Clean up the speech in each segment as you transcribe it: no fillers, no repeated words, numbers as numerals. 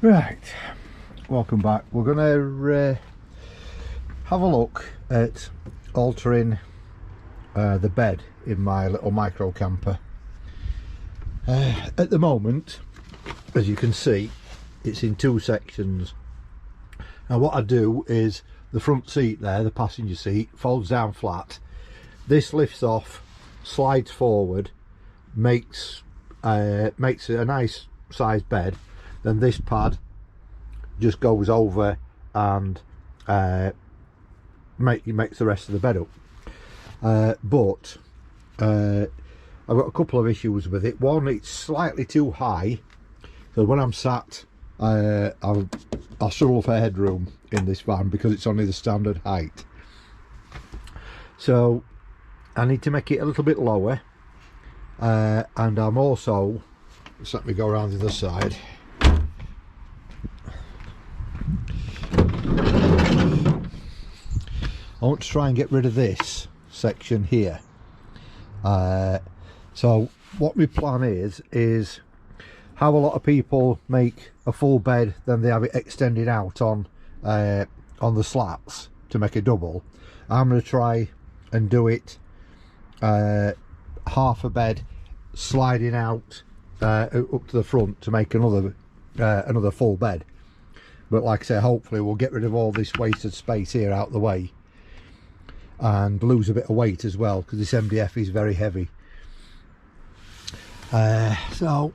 Right, welcome back. We're going to have a look at altering the bed in my little micro camper. At the moment, as you can see, it's in two sections. Now what I do is the front seat there, the passenger seat, folds down flat. This lifts off, slides forward, makes a nice sized bed. Then this pad just goes over and makes the rest of the bed up. But I've got a couple of issues with it. One, it's slightly too high, so when I'm sat, I'll struggle for headroom in this van because it's only the standard height. So I need to make it a little bit lower, and I'm also, just let me go around the other side. I want to try and get rid of this section here. So what my plan is how a lot of people make a full bed, then they have it extended out on the slats to make a double. I'm going to try and do it half a bed sliding out up to the front to make another full bed. But like I say, hopefully we'll get rid of all this wasted space here out the way and lose a bit of weight as well, because this MDF is very heavy. So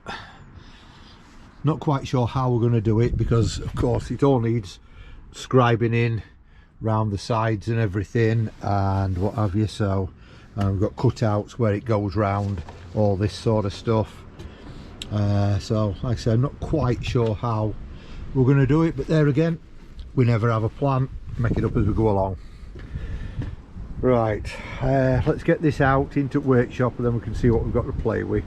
not quite sure how we're going to do it, because of course it all needs scribing in round the sides and everything and what have you. So we've got cutouts where it goes round, all this sort of stuff. So like I said, I'm not quite sure how we're going to do it, but there again, we never have a plan, make it up as we go along. Right, let's get this out into workshop and then we can see what we've got to play with.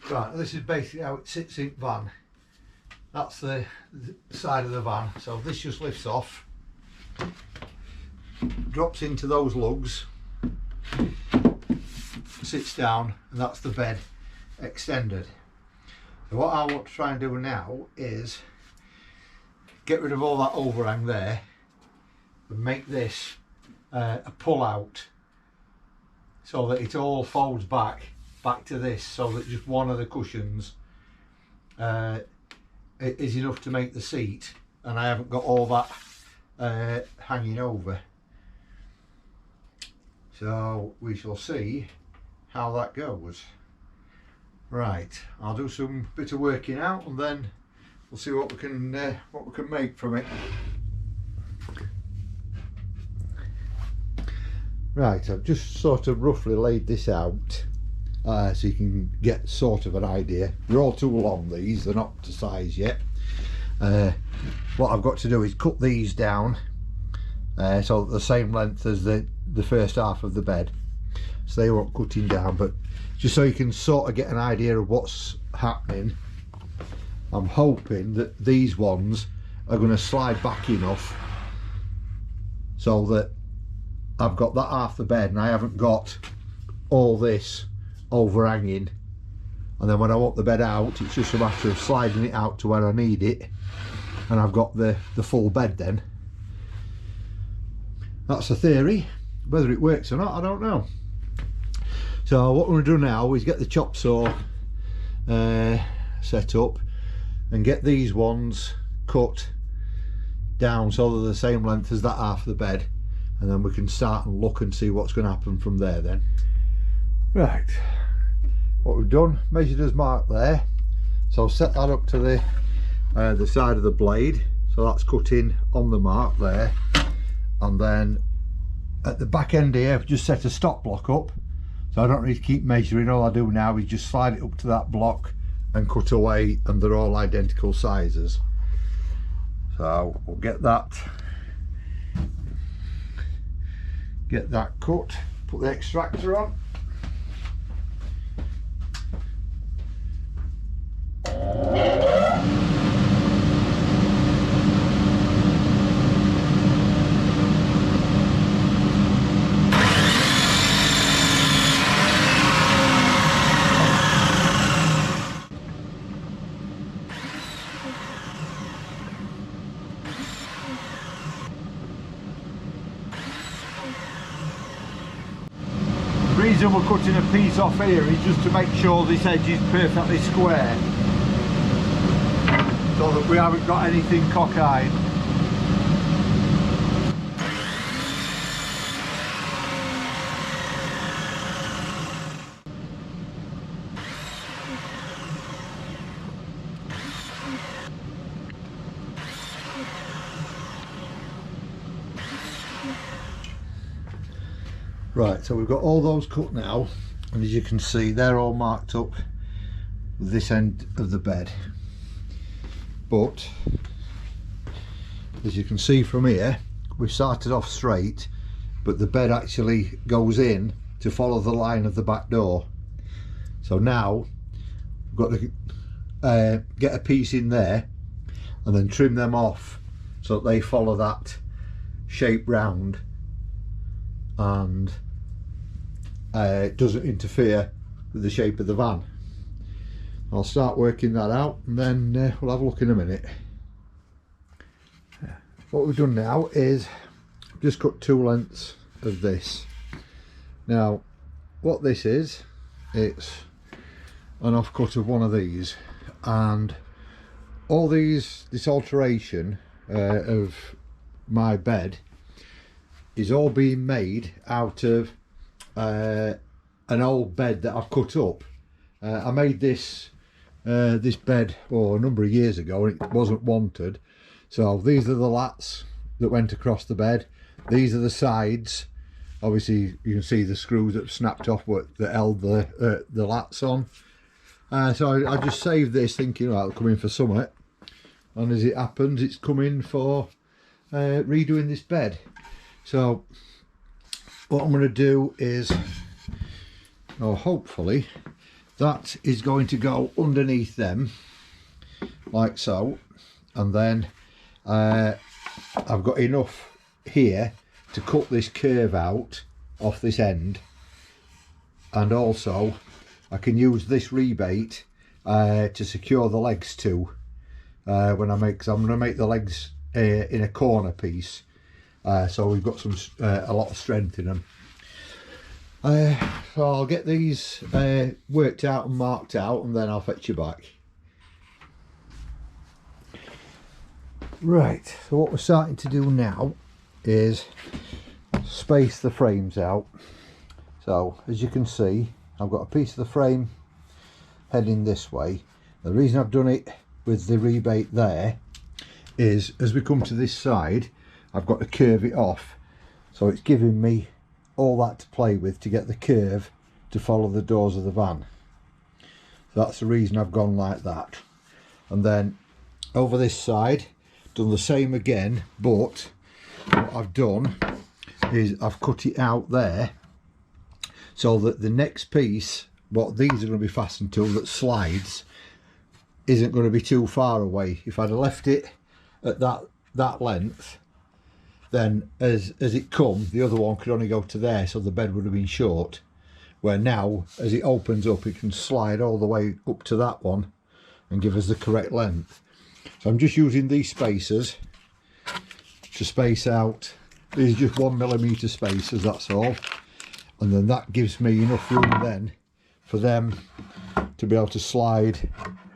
Right, this is basically how it sits in van. That's the side of the van. So this just lifts off, drops into those lugs, sits down, and that's the bed extended. So what I want to try and do now is get rid of all that overhang there and make this a pull out, so that it all folds back to this, so that just one of the cushions is enough to make the seat, and I haven't got all that hanging over. So we shall see how that goes. Right, I'll do some bit of working out and then we'll see what we can make from it. Right, I've just sort of roughly laid this out so you can get sort of an idea. They're all too long, these, they're not to size yet. What I've got to do is cut these down so the same length as the first half of the bed, so they won't cutting down, but just so you can sort of get an idea of what's happening. I'm hoping that these ones are going to slide back enough so that I've got that half the bed and I haven't got all this overhanging, and then when I want the bed out, it's just a matter of sliding it out to where I need it, and I've got the full bed then. That's the theory. Whether it works or not, I don't know. So what we're going to do now is get the chop saw set up and get these ones cut down so they're the same length as that half of the bed, and then we can start and look and see what's going to happen from there then. Right, what we've done, measured as mark there, so I'll set that up to the side of the blade, so that's cut in on the mark there, and then at the back end here I've just set a stop block up, so I don't need to keep measuring. All I do now is just slide it up to that block and cut away, and they're all identical sizes. So we'll get that cut, put the extractor on. reason we're cutting a piece off here is just to make sure this edge is perfectly square, so that we haven't got anything cockeyed. Right, so we've got all those cut now, and as you can see they're all marked up with this end of the bed, but as you can see from here we started off straight, but the bed actually goes in to follow the line of the back door. So now we've got to get a piece in there and then trim them off so that they follow that shape round and it doesn't interfere with the shape of the van. I'll start working that out and then we'll have a look in a minute. What we've done now is just cut 2 lengths of this. Now what this is, it's an offcut of one of these, and all this alteration of my bed is all being made out of an old bed that I've cut up. I made this bed a number of years ago and it wasn't wanted, so these are the lats that went across the bed. These are the sides. Obviously you can see the screws that snapped off that held the lats on. So I just saved this thinking, well, it'll come in for summer, and as it happens it's come in for redoing this bed. So what I'm going to do is, hopefully that is going to go underneath them like so, and then I've got enough here to cut this curve out off this end, and also I can use this rebate to secure the legs to when I make, because I'm going to make the legs in a corner piece. So we've got a lot of strength in them. So I'll get these worked out and marked out, and then I'll fetch you back. Right, so what we're starting to do now is space the frames out. So as you can see, I've got a piece of the frame heading this way. The reason I've done it with the rebate there is as we come to this side, I've got to curve it off, so it's giving me all that to play with to get the curve to follow the doors of the van. So that's the reason I've gone like that. And then over this side, done the same again, but what I've done is I've cut it out there so that the next piece, what these are going to be fastened to, that slides, isn't going to be too far away. If I'd have left it at that length, then as it come, the other one could only go to there, so the bed would have been short. Where now, as it opens up, it can slide all the way up to that one and give us the correct length. So I'm just using these spacers to space out. These are just 1mm spacers, that's all. And then that gives me enough room then for them to be able to slide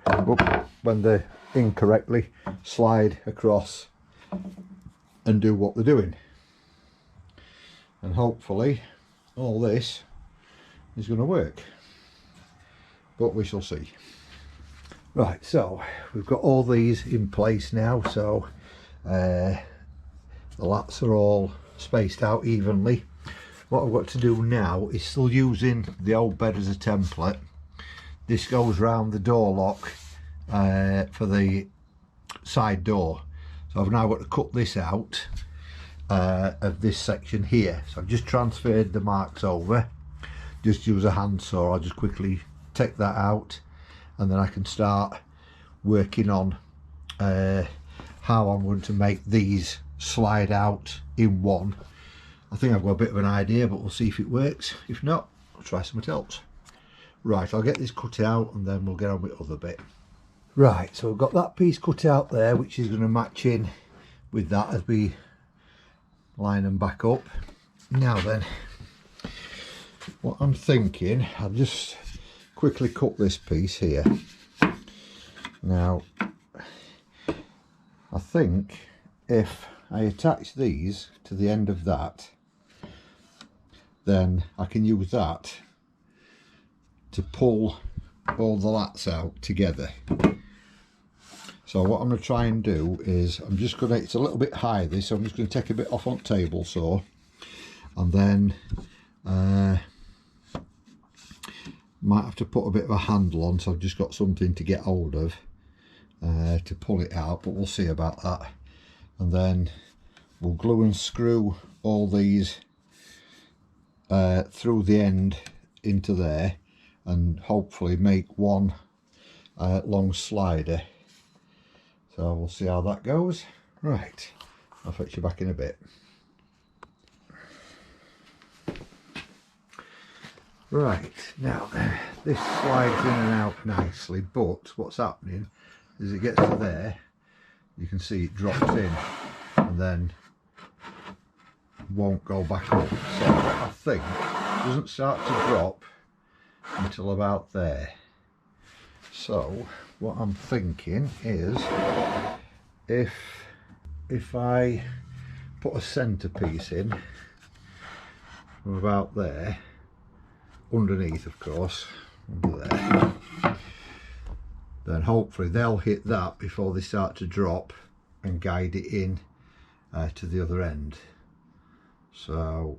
up when they're incorrectly, slide across and do what they're doing. And hopefully all this is going to work, but we shall see. Right, so we've got all these in place now, so the lats are all spaced out evenly. What I've got to do now is, still using the old bed as a template, this goes round the door lock for the side door. So I've now got to cut this out of this section here. So I've just transferred the marks over. Just use a handsaw. I'll just quickly take that out, and then I can start working on how I'm going to make these slide out in one. I think I've got a bit of an idea, but we'll see if it works. If not, I'll try something else. Right, I'll get this cut out and then we'll get on with the other bit. Right, so we've got that piece cut out there, which is going to match in with that as we line them back up. Now then, what I'm thinking, I'll just quickly cut this piece here. Now, I think if I attach these to the end of that, then I can use that to pull all the lats out together. So what I'm going to try and do is, I'm just going to, it's a little bit high this, so I'm just going to take a bit off on table saw, and then might have to put a bit of a handle on, so I've just got something to get hold of to pull it out, but we'll see about that. And then we'll glue and screw all these through the end into there, and hopefully make one long slider. So we'll see how that goes. Right, I'll fetch you back in a bit. Right, now this slides in and out nicely, but what's happening is it gets to there, you can see it drops in and then won't go back up. So I think it doesn't start to drop until about there. So what I'm thinking is, if I put a centerpiece in from about there, underneath of course, under there, then hopefully they'll hit that before they start to drop and guide it in to the other end. So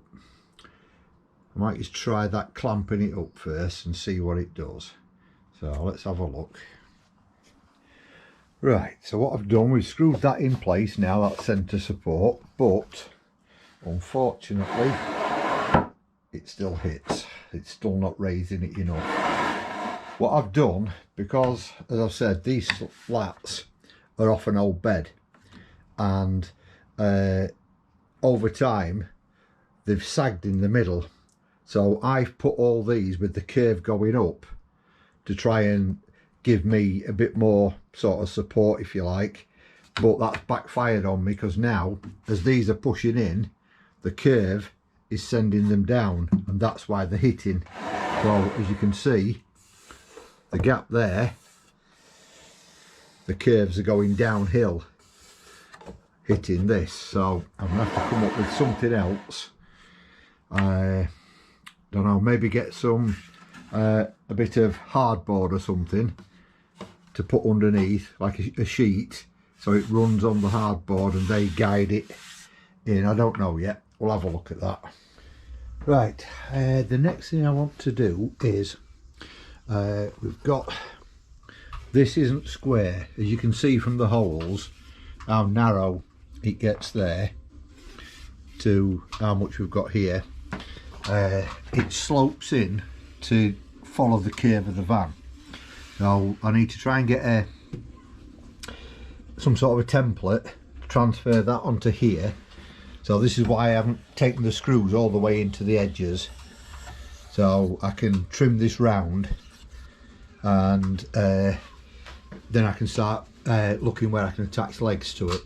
I might just try that, clamping it up first and see what it does. So let's have a look. Right, so what I've done, we've screwed that in place now, that centre support, but unfortunately it still hits. It's still not raising it enough. What I've done, because as I've said, these slats are off an old bed, and over time they've sagged in the middle, so I've put all these with the curve going up to try and give me a bit more sort of support, if you like, but that's backfired on me, because now as these are pushing in, the curve is sending them down, and that's why they're hitting. So as you can see, the gap there, the curves are going downhill, hitting this. So I'm gonna have to come up with something else. I don't know, maybe get some a bit of hardboard or something to put underneath, like a sheet, so it runs on the hardboard and they guide it in. I don't know yet, we'll have a look at that. Right, the next thing I want to do is, we've got, this isn't square, as you can see from the holes how narrow it gets there to how much we've got here. It slopes in to follow the curve of the van. So I need to try and get some sort of a template, transfer that onto here. So this is why I haven't taken the screws all the way into the edges, so I can trim this round, and then I can start looking where I can attach legs to it.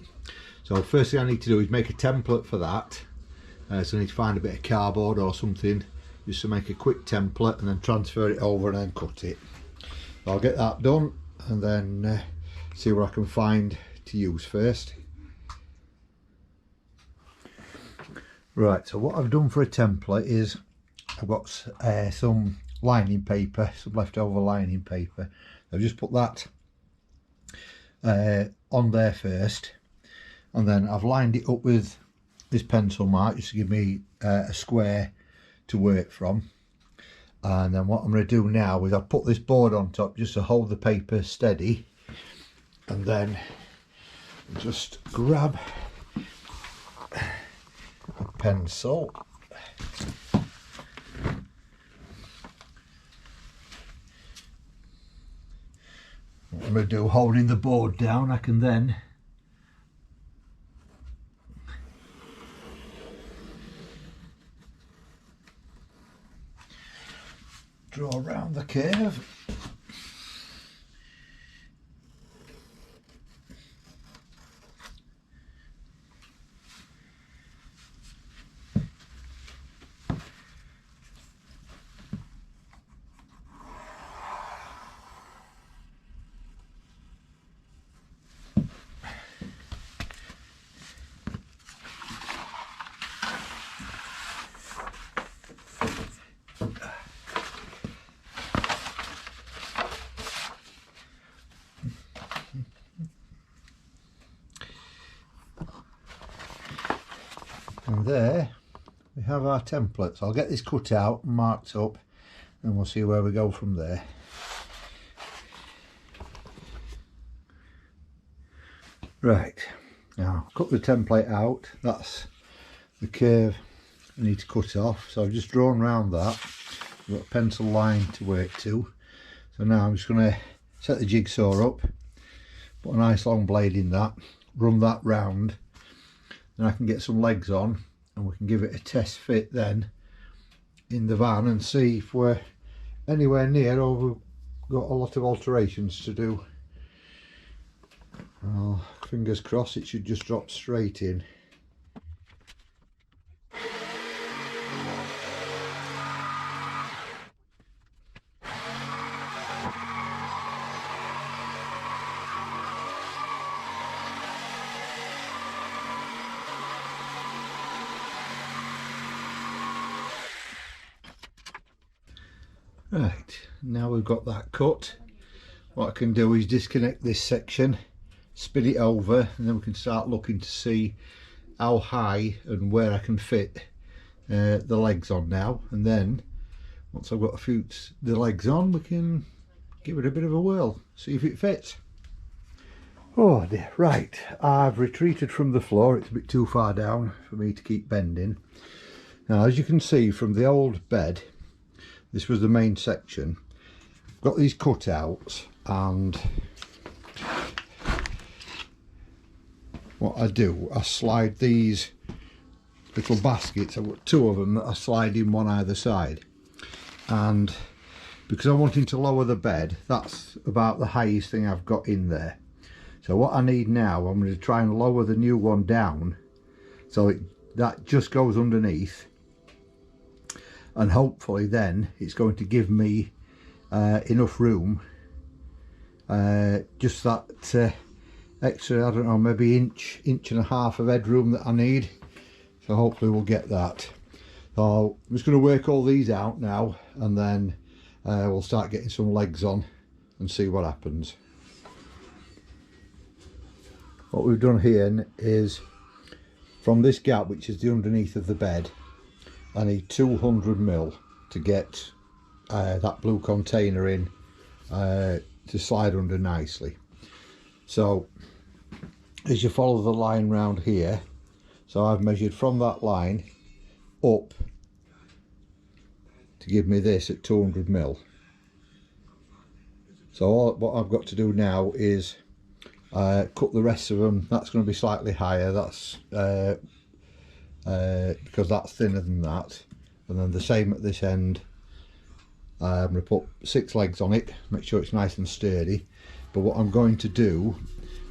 So first thing I need to do is make a template for that. So I need to find a bit of cardboard or something just to make a quick template, and then transfer it over and then cut it. So I'll get that done and then see what I can find to use first. Right, so what I've done for a template is I've got some lining paper, some leftover lining paper. I've just put that on there first, and then I've lined it up with this pencil mark just to give me a square to work from. And then what I'm going to do now is I'll put this board on top just to hold the paper steady, and then just grab a pencil, what I'm going to do, holding the board down, I can then draw around the curve. and there we have our templates. I'll get this cut out and marked up and we'll see where we go from there. Right, now cut the template out. That's the curve I need to cut off, so I've just drawn around that. I've got a pencil line to work to. So now I'm just going to set the jigsaw up, put a nice long blade in that, run that round, then I can get some legs on and we can give it a test fit then in the van and see if we're anywhere near or we've got a lot of alterations to do. Well, fingers crossed it should just drop straight in. Right, now we've got that cut, what I can do is disconnect this section, spin it over, and then we can start looking to see how high and where I can fit the legs on now. And then once I've got the legs on, we can give it a bit of a whirl, see if it fits. Oh dear, right, I've retreated from the floor. It's a bit too far down for me to keep bending. Now, as you can see from the old bed, this was the main section. I've got these cutouts, and what I do, I slide these little baskets. I've got two of them that I slide in one either side, and because I'm wanting to lower the bed, that's about the highest thing I've got in there. So what I need now, I'm going to try and lower the new one down so that just goes underneath, and hopefully then it's going to give me enough room, just that extra, I don't know, maybe inch and a half of headroom that I need. So hopefully we'll get that. So I'm just going to work all these out now, and then we'll start getting some legs on and see what happens. What we've done here is, from this gap, which is the underneath of the bed, I need 200mm to get that blue container in to slide under nicely. So as you follow the line round here, so I've measured from that line up to give me this at 200mm. So what I've got to do now is cut the rest of them. That's going to be slightly higher, that's because that's thinner than that, and then the same at this end. I'm going to put 6 legs on it, make sure it's nice and sturdy. But what I'm going to do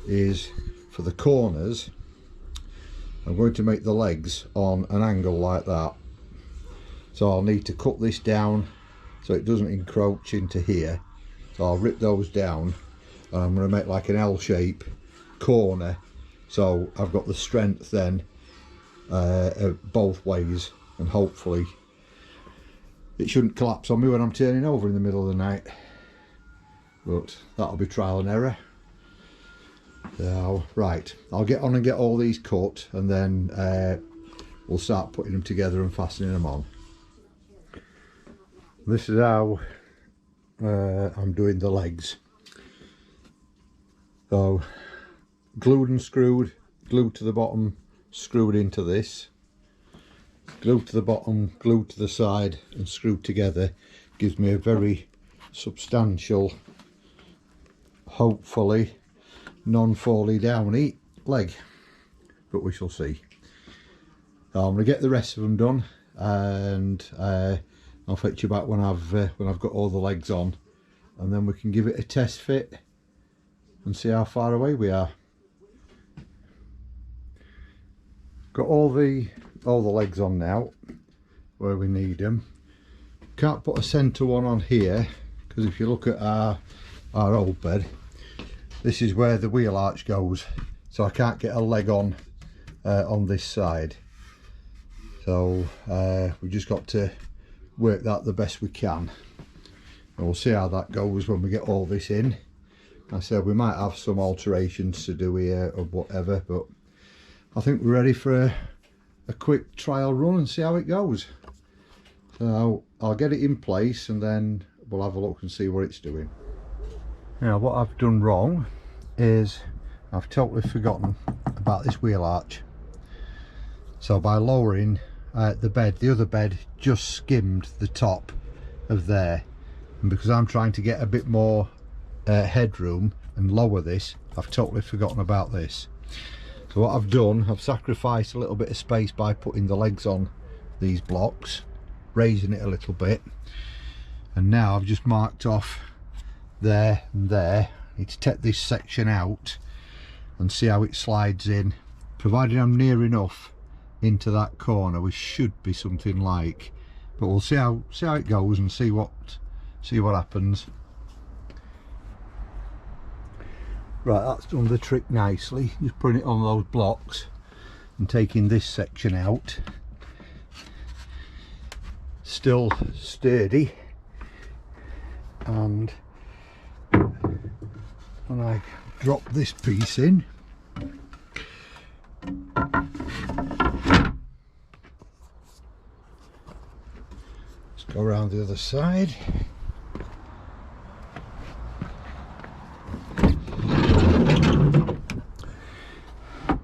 is, for the corners, I'm going to make the legs on an angle like that. So I'll need to cut this down so it doesn't encroach into here. So I'll rip those down, and I'm going to make like an L shape corner, so I've got the strength then both ways, and hopefully it shouldn't collapse on me when I'm turning over in the middle of the night, but that'll be trial and error. So right, I'll get on and get all these cut, and then we'll start putting them together and fastening them on. This is how I'm doing the legs. So glued and screwed, glued to the bottom, screwed into this, glued to the bottom, glued to the side, and screwed together, gives me a very substantial, hopefully non-fally downy leg, but we shall see. So I'm going to get the rest of them done, and I'll fetch you back when I've got all the legs on, and then we can give it a test fit and see how far away we are. Got all the legs on now where we need them. Can't put a centre one on here, because if you look at our old bed, this is where the wheel arch goes, so I can't get a leg on this side. So we just got to work that the best we can, and we'll see how that goes when we get all this in. I said we might have some alterations to do here or whatever, but I think we're ready for a quick trial run and see how it goes. So I'll get it in place and then we'll have a look and see what it's doing. Now what I've done wrong is I've totally forgotten about this wheel arch. So by lowering the bed, the other bed just skimmed the top of there, and because I'm trying to get a bit more headroom and lower this, I've totally forgotten about this. So what I've done, I've sacrificed a little bit of space by putting the legs on these blocks, raising it a little bit, and now I've just marked off there and there. I need to take this section out and see how it slides in, provided I'm near enough into that corner, which should be something like, but we'll see how it goes and see what happens. Right, that's done the trick nicely, just putting it on those blocks and taking this section out. Still sturdy, and when I drop this piece in, let's go around the other side.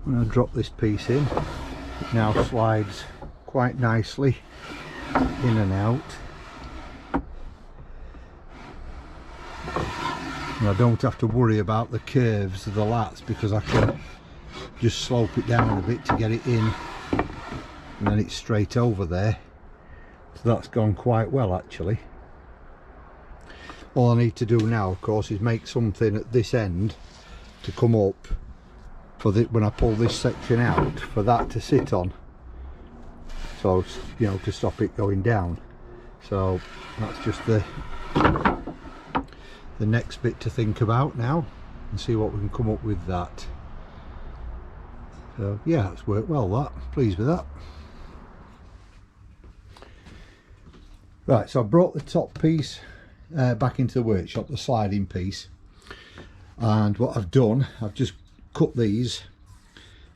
When I drop this piece in, it now slides quite nicely in and out, and I don't have to worry about the curves of the lats because I can just slope it down a bit to get it in, and then it's straight over there. So that's gone quite well actually. All I need to do now, of course, is make something at this end to come up for when I pull this section out, for that to sit on, so you know, to stop it going down. So that's just the next bit to think about now, and see what we can come up with that. So yeah, it's worked well, that. Pleased with that. Right, so I brought the top piece back into the workshop, the sliding piece, and what I've done, I've just cut these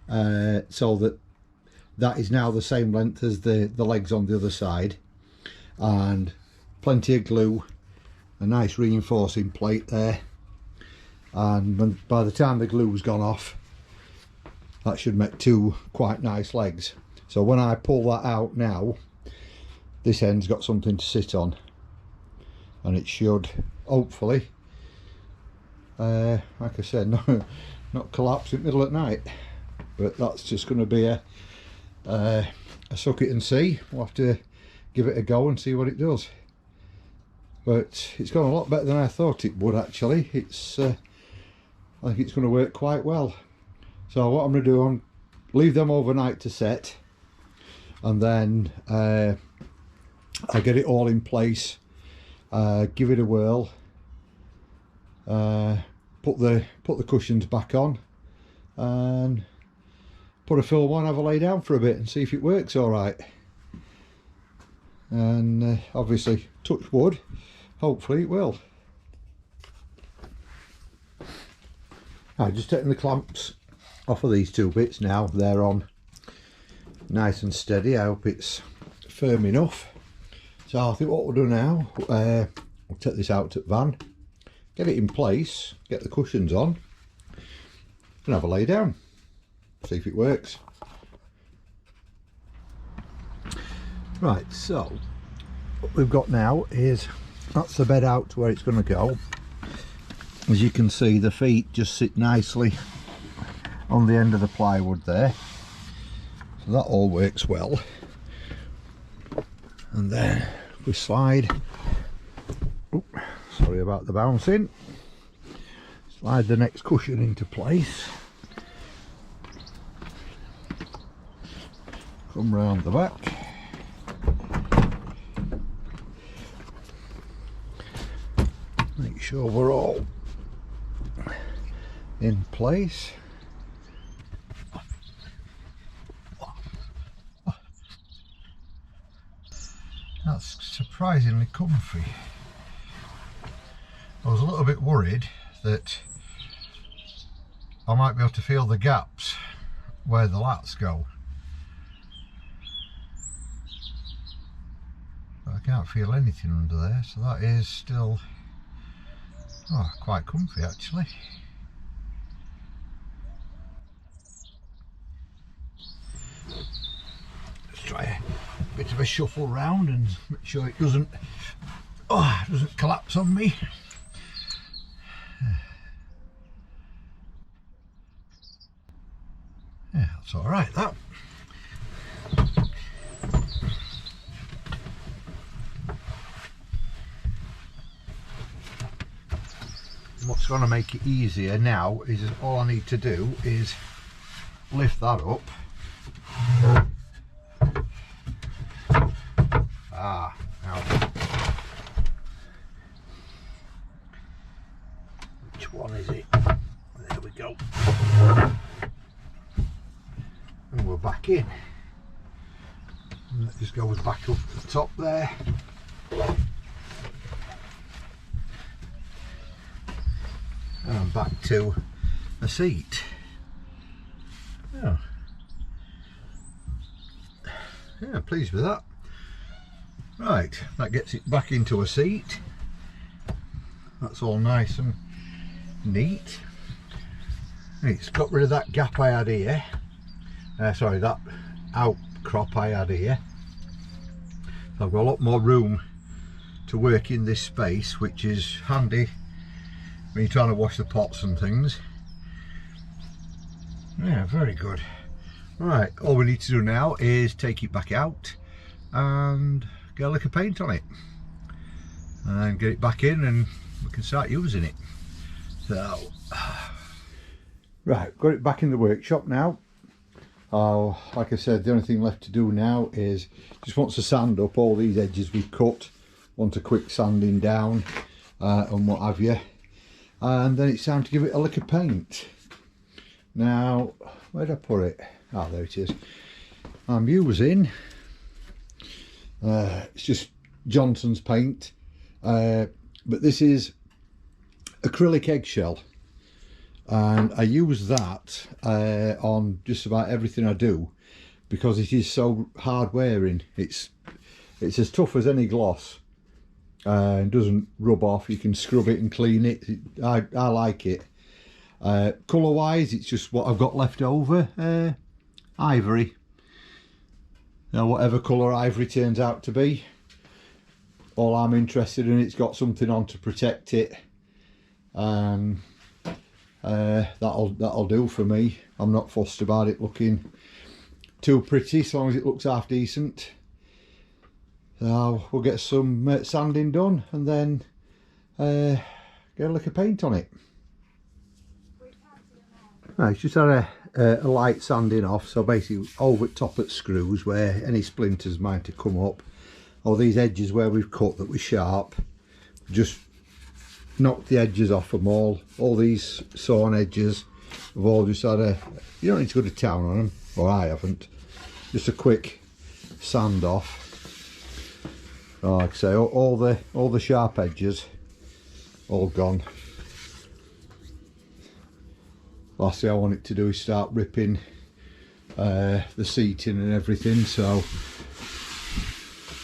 so that is now the same length as the legs on the other side, and plenty of glue, a nice reinforcing plate there, and by the time the glue's gone off, that should make two quite nice legs. So when I pull that out now, this end's got something to sit on, and it should hopefully, like I said, not collapse in the middle at night. But that's just going to be a suck it and see. We'll have to give it a go and see what it does. But it's gone a lot better than I thought it would actually. I think it's going to work quite well. So what I'm going to do, I'm leave them overnight to set, and then I'll get it all in place, give it a whirl, put the cushions back on, and put a film on, have a lay down for a bit and see if it works all right. And obviously, touch wood, hopefully it will. I'm just taking the clamps off of these two bits now. They're on nice and steady. I hope it's firm enough. So I think what we'll do now, we'll take this out to the van, get it in place, get the cushions on, and have a lay down, see if it works. Right, so what we've got now is, that's the bed out to where it's going to go. As you can see, the feet just sit nicely on the end of the plywood there, so that all works well. And then we slide, sorry about the bouncing, slide the next cushion into place, come round the back, make sure we're all in place. That's surprisingly comfy. I was a little bit worried that I might be able to feel the gaps where the lats go, can't feel anything under there, so that is still quite comfy actually. Let's try a bit of a shuffle round and make sure it doesn't collapse on me. Yeah, that's all right, that. What's going to make it easier now is all I need to do is lift that up. Now. Which one is it? There we go. And we're back in. And that just goes back up to the top there. And I'm back to a seat. Yeah, pleased with that. Right, that gets it back into a seat. That's all nice and neat. It's got rid of that gap I had here. Sorry, that outcrop I had here. So I've got a lot more room to work in this space, which is handy when you're trying to wash the pots and things. Yeah, very good. Right, all we need to do now is take it back out and get a lick of paint on it and get it back in, and we can start using it. So right, got it back in the workshop now. Like I said, the only thing left to do now is just want to sand up all these edges we've cut, want a quick sanding down and what have you, and then it's time to give it a lick of paint. Now, where'd I put it? Ah, there it is. I'm using it's just Johnson's paint, but this is acrylic eggshell, and I use that on just about everything I do because it is so hard wearing. It's as tough as any gloss and doesn't rub off. You can scrub it and clean it. I like it. Colour wise, it's just what I've got left over. Ivory. Now, whatever colour ivory turns out to be, all I'm interested in, it's got something on to protect it, and that'll do for me. I'm not fussed about it looking too pretty, as long as it looks half decent. So we'll get some sanding done and then get a lick of paint on it. Right, it's just had a light sanding off, so basically over the top at screws where any splinters might have come up, or these edges where we've cut that were sharp, just knocked the edges off them all. All these sawn edges have all just had you don't need to go to town on them, or I haven't, just a quick sand off. Like I say, all the sharp edges all gone. Last thing I want it to do is start ripping the seating and everything, so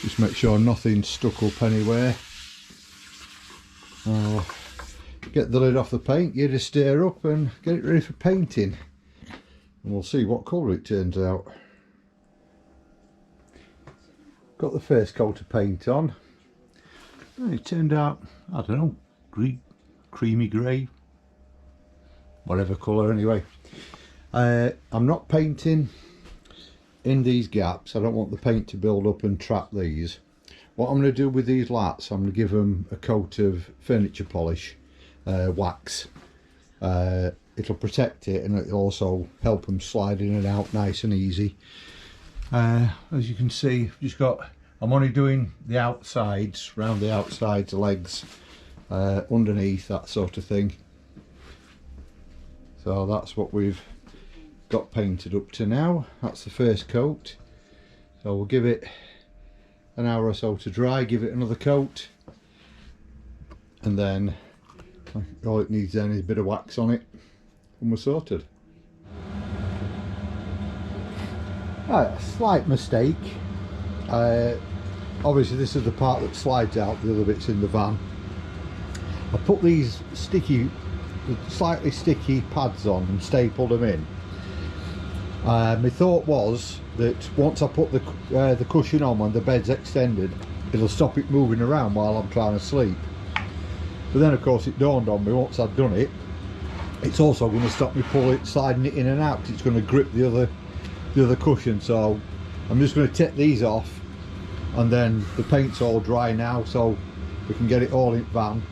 just make sure nothing's stuck up anywhere. I'll get the lid off the paint, give it a stir up and get it ready for painting, and we'll see what colour it turns out. Got the first coat of paint on, and it turned out, I don't know, green, creamy grey, whatever colour anyway. I'm not painting in these gaps. I don't want the paint to build up and trap these. What I'm going to do with these lats, I'm going to give them a coat of furniture polish, wax. It'll protect it and it'll also help them slide in and out nice and easy. As you can see, I'm only doing the outsides, round the outsides, legs, underneath, that sort of thing. So that's what we've got painted up to now. That's the first coat. So we'll give it an hour or so to dry, give it another coat, and then all it needs then is a bit of wax on it and we're sorted. Right, a slight mistake. obviously this is the part that slides out, the other bit's in the van. I put these slightly sticky pads on and stapled them in. My thought was that once I put the cushion on when the bed's extended, it'll stop it moving around while I'm trying to sleep. But then of course it dawned on me once I'd done it, it's also going to stop me sliding it in and out, because it's going to grip the other cushion. So I'm just going to take these off, and then the paint's all dry now, so we can get it all in van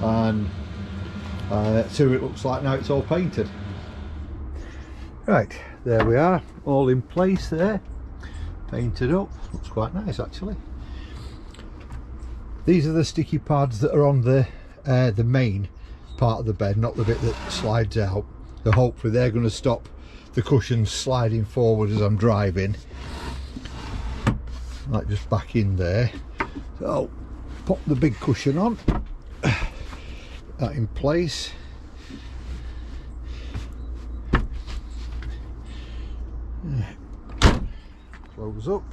and see what it looks like now it's all painted. Right, there we are, all in place there, painted up. Looks quite nice actually. These are the sticky pads that are on the main part of the bed, not the bit that slides out. So hopefully they're going to stop the cushions sliding forward as I'm driving. Like just back in there. So pop the big cushion on, that in place. Close up.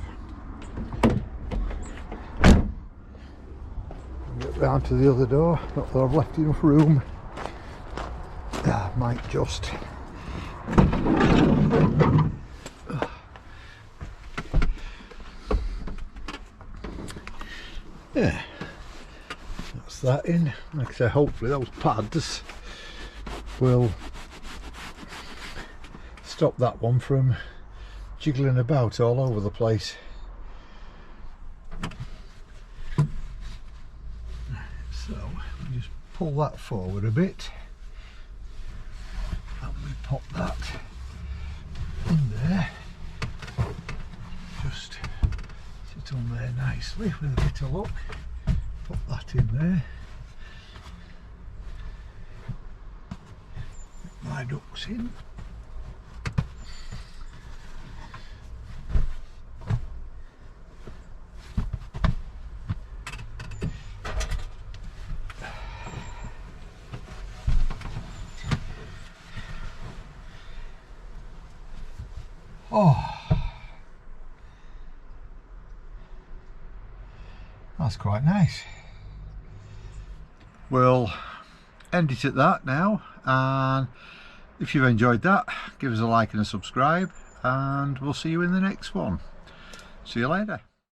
Get round to the other door. Not that I've left enough room. Might just. Yeah, that's that in. Like I say, hopefully those pads will stop that one from jiggling about all over the place. So we just pull that forward a bit, and we pop that in there. Just sit on there nicely with a bit of luck. Put that in there. Get my ducks in. Oh, that's quite nice. We'll end it at that now, and if you've enjoyed that, give us a like and a subscribe, and we'll see you in the next one. See you later.